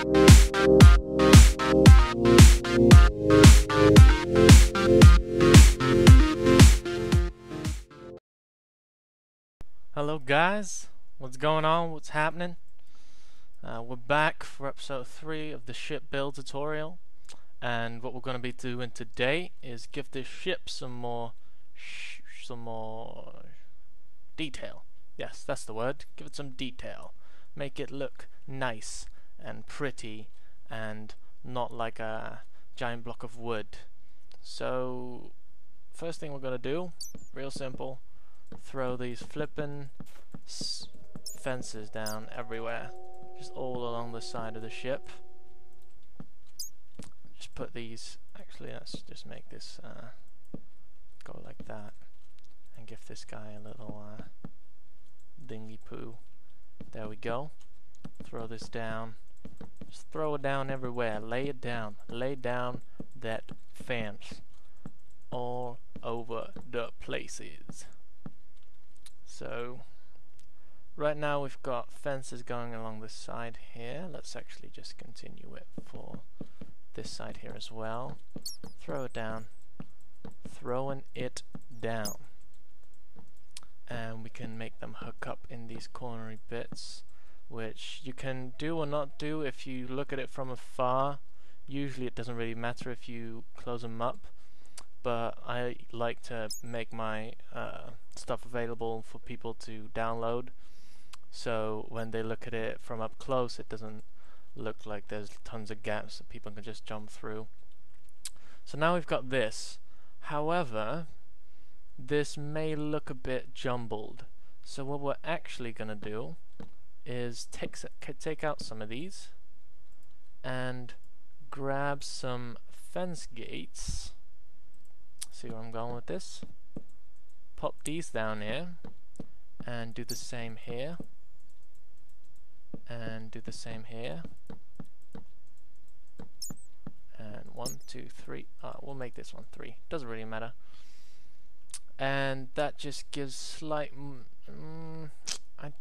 Hello guys, what's going on? What's happening? We're back for episode 3 of the ship build tutorial, and what we're going to be doing today is give this ship some more detail. Yes, that's the word. Give it some detail. Make it look nice and pretty and not like a giant block of wood. So first thing we're going to do, real simple, throw these flippin' fences down everywhere, just all along the side of the ship. Just put these, actually let's just make this go like that and give this guy a little dingy poo. There we go. Throw this down, just throw it down everywhere, lay it down, lay down that fence all over the places. So right now we've got fences going along this side here. Let's actually just continue it for this side here as well. Throw it down. Throwing it down. And we can make them hook up in these cornery bits, which you can do or not do if you look at it from afar. Usually it doesn't really matter if you close them up, but I like to make my stuff available for people to download, so when they look at it from up close it doesn't look like there's tons of gaps that people can just jump through. So now we've got this. However, this may look a bit jumbled, so what we're actually going to do is take out some of these and grab some fence gates. See where I'm going with this? Pop these down here and do the same here and do the same here, and 1, 2, 3. We'll make this one 3, doesn't really matter. And that just gives slight I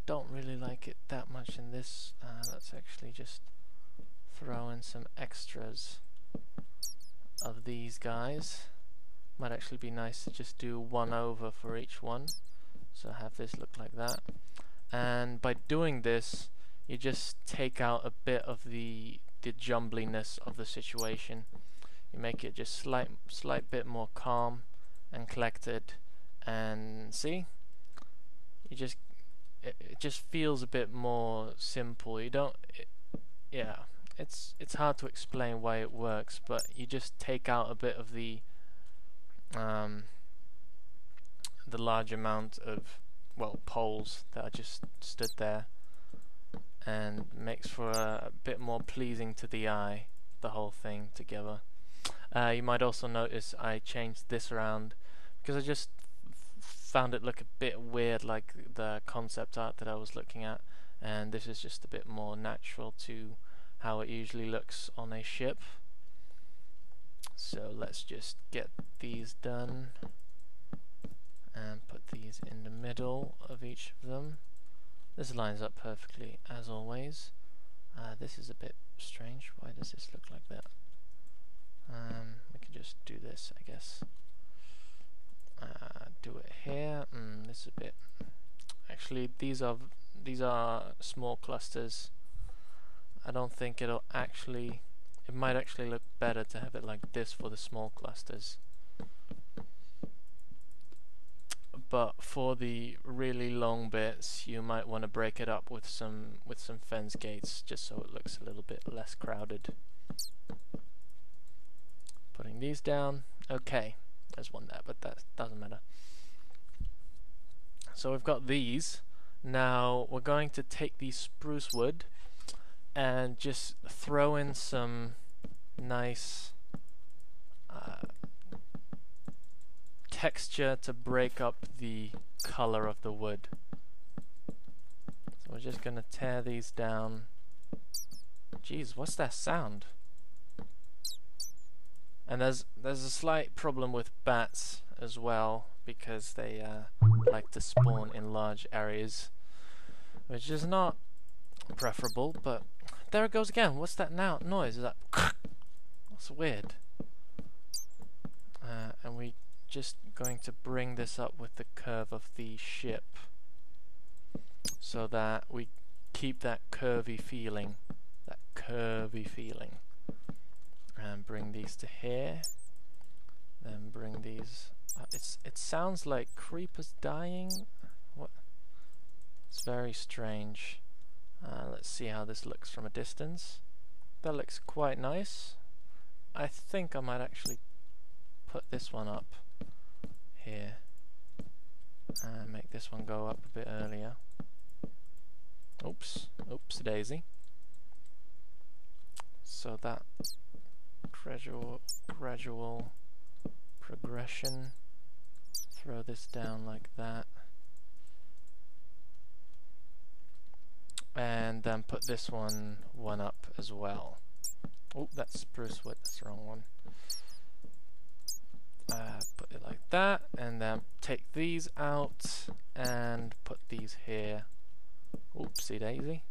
don't really like it that much in this. Let's actually just throw in some extras of these guys. Might actually be nice to just do 1 over for each one, so have this look like that. And by doing this you just take out a bit of the jumbliness of the situation. You make it just slight bit more calm and collected, and see, you just it just feels a bit more simple. You don't yeah, it's hard to explain why it works, but you just take out a bit of the large amount of, well, poles that are just stood there, and makes for a bit more pleasing to the eye, the whole thing together. You might also notice I changed this around because I just found it look a bit weird, like the concept art that I was looking at, and this is just a bit more natural to how it usually looks on a ship. So let's just get these done and put these in the middle of each of them. This lines up perfectly as always. This is a bit strange. Why does this look like that? We can just do this, I guess. Do it here. This is a bit. Actually, these are small clusters. I don't think it'll actually. It might actually look better to have it like this for the small clusters. But for the really long bits, you might want to break it up with some fence gates, just so it looks a little bit less crowded. Putting these down. Okay, there's one there, but that doesn't matter. So we've got these. Now we're going to take the spruce wood and just throw in some nice texture to break up the color of the wood. So we're just gonna tear these down. Jeez, what's that sound? And there's a slight problem with bats as well, because they like to spawn in large areas, which is not preferable, but there it goes again. What's that now noise? Is that that's weird. And we just going to bring this up with the curve of the ship so that we keep that curvy feeling, and bring these to here, then bring these it sounds like creepers dying. What? It's very strange. Let's see how this looks from a distance. That looks quite nice. I think I might actually put this one up here and make this one go up a bit earlier. Oops daisy. So that gradual progression. Throw this down like that. And then put this one up as well. Oh, that's spruce wood, that's the wrong one. Put it like that, and then take these out and put these here. Oopsie daisy.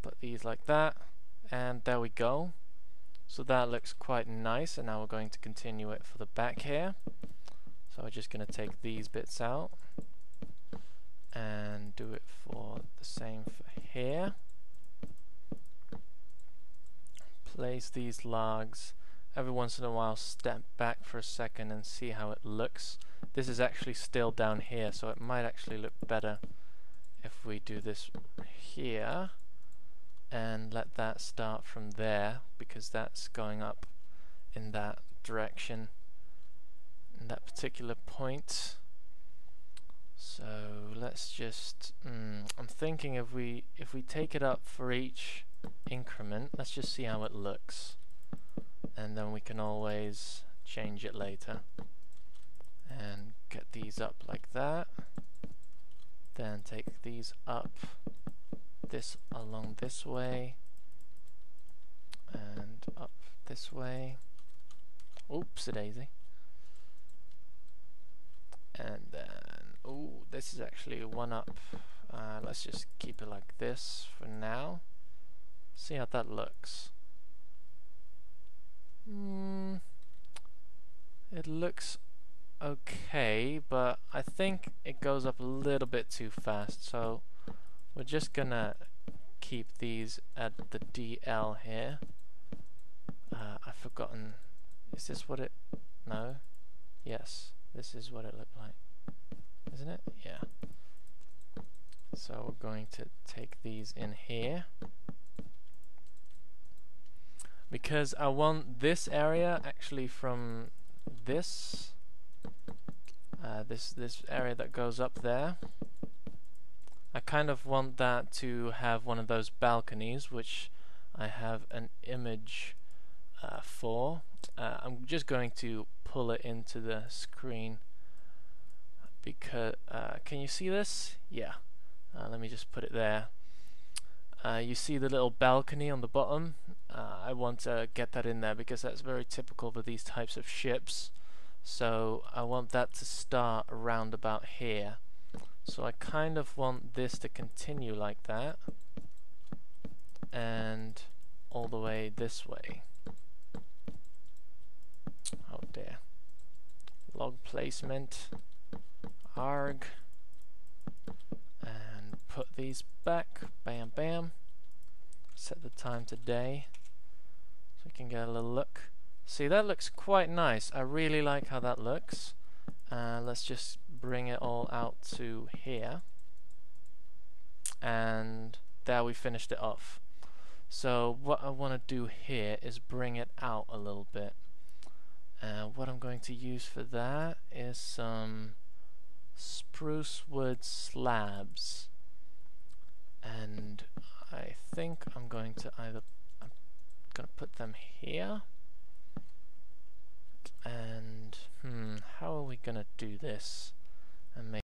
Put these like that, and there we go. So that looks quite nice, and now we're going to continue it for the back here. So we're just going to take these bits out and do it for the same for here. Place these logs. Every once in a while step back for a second and see how it looks. This is actually still down here, so it might actually look better if we do this here and let that start from there, because that's going up in that direction in that particular point. So let's just I'm thinking if we take it up for each increment, let's just see how it looks, and then we can always change it later. And get these up like that, then take these up this along this way and up this way. Oops-a daisy. And then, oh, this is actually one up. Let's just keep it like this for now. See how that looks. It looks okay, but I think it goes up a little bit too fast, so we're just gonna keep these at the DL here. I've forgotten, is this what it, no? Yes, this is what it looked like, isn't it? Yeah. So we're going to take these in here, because I want this area actually from this this area that goes up there. I kind of want that to have one of those balconies, which I have an image for. I'm just going to pull it into the screen because can you see this? Yeah. Let me just put it there. You see the little balcony on the bottom? I want to get that in there because that's very typical for these types of ships. So I want that to start around about here. So I kind of want this to continue like that and all the way this way. Oh dear. Log placement. Arg. And put these back. Bam bam. Set the time to day so we can get a little look. See, that looks quite nice. I really like how that looks. Let's just bring it all out to here, and there we finished it off. So what I want to do here is bring it out a little bit, and what I'm going to use for that is some spruce wood slabs, and I think I'm going to put them here. And how are we gonna do this and make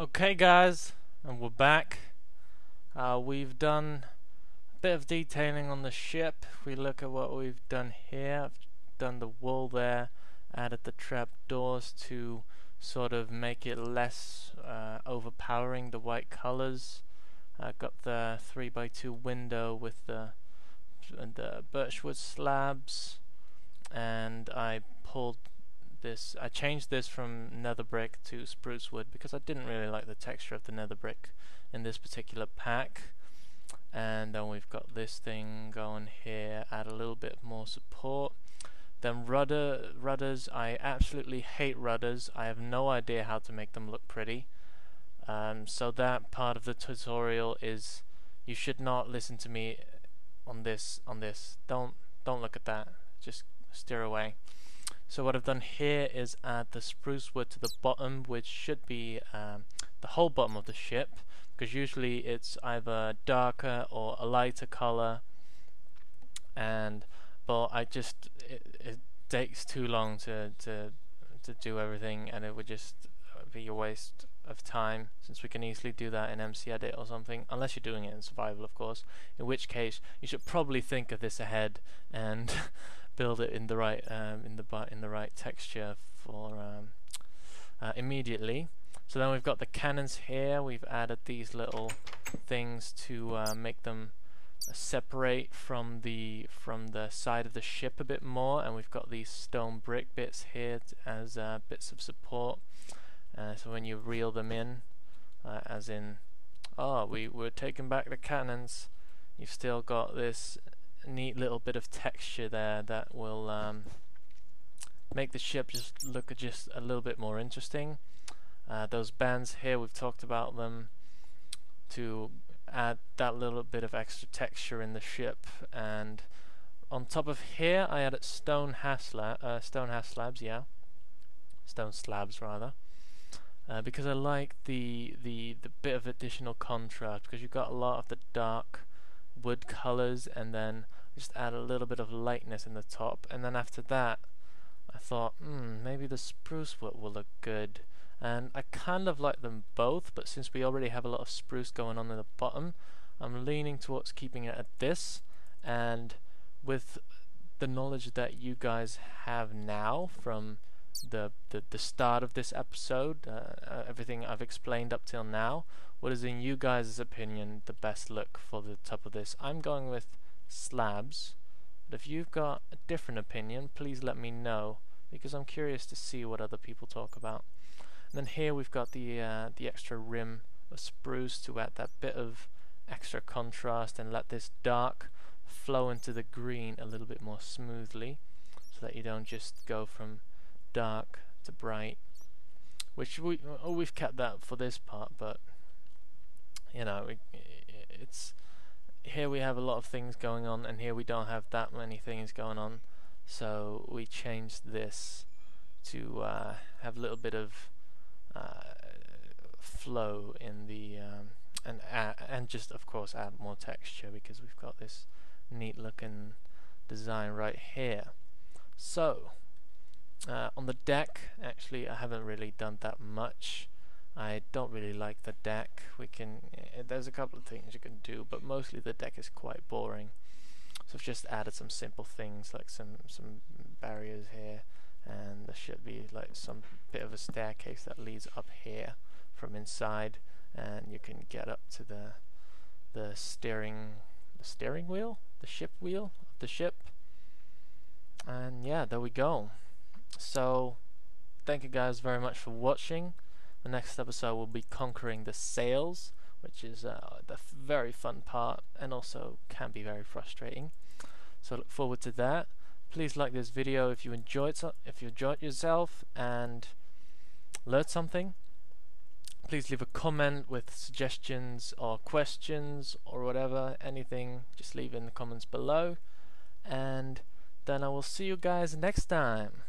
Okay guys, and we're back. We've done a bit of detailing on the ship. If we look at what we've done here, I've done the wool there, added the trap doors to sort of make it less overpowering the white colors. Got the 3x2 window with the birchwood slabs, and I changed this from nether brick to spruce wood because I didn't really like the texture of the nether brick in this particular pack. And then we've got this thing going here, add a little bit more support. Then rudders, I absolutely hate rudders. I have no idea how to make them look pretty. So that part of the tutorial is, you should not listen to me on this. Don't look at that. Just steer away. So what I've done here is add the spruce wood to the bottom, which should be the whole bottom of the ship, because usually it's either darker or a lighter color. But it takes too long to do everything, and it would just be a waste of time, since we can easily do that in MC Edit or something, unless you're doing it in survival, of course, in which case you should probably think of this ahead and build it in the right right texture for immediately. So then we've got the cannons here. We've added these little things to make them separate from the side of the ship a bit more, and we've got these stone brick bits here as bits of support. So when you reel them in, as in, we're taking back the cannons, you've still got this neat little bit of texture there that will make the ship just look just a little bit more interesting. Those bands here, we've talked about them to add that little bit of extra texture in the ship. And on top of here I added stone slabs rather, because I like the bit of additional contrast, because you've got a lot of the dark wood colors, and then just add a little bit of lightness in the top. And then after that I thought, maybe the spruce wood will look good, and I kind of like them both, but since we already have a lot of spruce going on in the bottom, I'm leaning towards keeping it at this. And with the knowledge that you guys have now from the start of this episode, everything I've explained up till now, what is in you guys' opinion the best look for the top of this? I'm going with slabs, but if you've got a different opinion, please let me know, because I'm curious to see what other people talk about. And then here we've got the extra rim of spruce to add that bit of extra contrast and let this dark flow into the green a little bit more smoothly, so that you don't just go from dark to bright, which we've kept that for this part, but you know, it's here we have a lot of things going on, and here we don't have that many things going on, so we changed this to have a little bit of flow in the and just of course add more texture, because we've got this neat looking design right here. So on the deck, actually I haven't really done that much. I don't really like the deck. There's a couple of things you can do, but mostly the deck is quite boring. So I've just added some simple things like some barriers here, and there should be like some bit of a staircase that leads up here from inside, and you can get up to the steering wheel, the ship wheel of the ship. And yeah, there we go. So thank you guys very much for watching. The next episode will be conquering the sails, which is the very fun part, and also can be very frustrating. So look forward to that. Please like this video if you enjoyed yourself and learned something. Please leave a comment with suggestions or questions or whatever, anything, just leave in the comments below, and then I will see you guys next time.